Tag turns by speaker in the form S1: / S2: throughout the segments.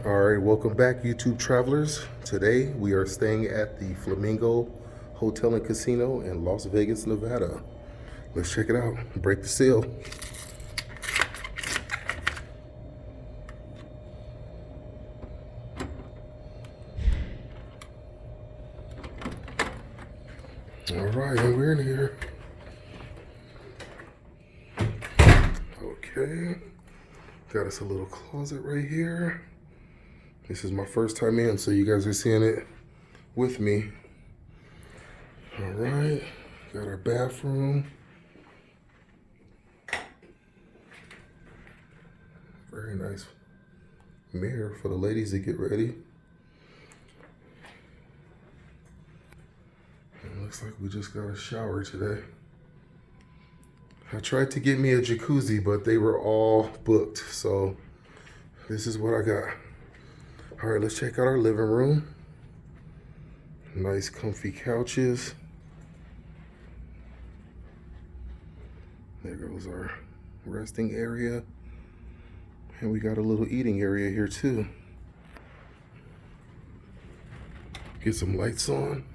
S1: All right, welcome back, YouTube travelers. Today we are staying at the Flamingo Hotel and Casino in Las Vegas, Nevada. Let's check it out. Break the seal. All right, and we're in here. Okay, got us a little closet right here. This is my first time in, so you guys are seeing it with me. All right, got our bathroom. Very nice mirror for the ladies to get ready. It looks like we just got a shower today. I tried to get me a jacuzzi, but they were all booked, so this is what I got. All right, let's check out our living room. Nice comfy couches. There goes our resting area. And we got a little eating area here too. Get some lights on.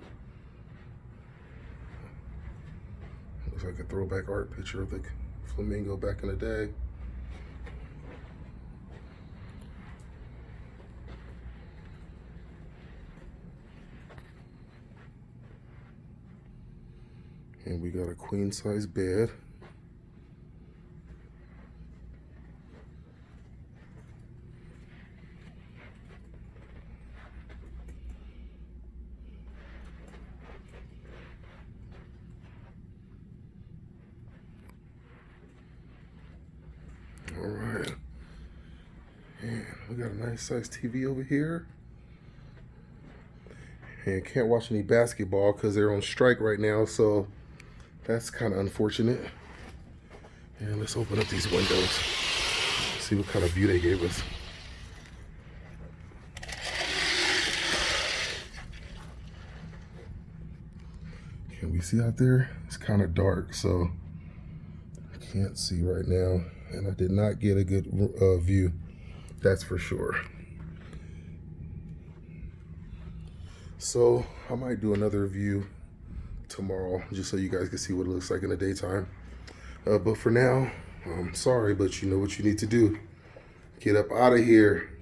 S1: Looks like a throwback art picture of the Flamingo back in the day. And we got a queen size bed. All right. And we got a nice size TV over here. And can't watch any basketball because they're on strike right now, so that's kind of unfortunate. And let's open up these windows. See what kind of view they gave us. Can we see out there? It's kind of dark, so I can't see right now. And I did not get a good view, that's for sure. So I might do another view tomorrow just so you guys can see what it looks like in the daytime. But for now, I'm sorry, but you know what you need to do. Get up out of here.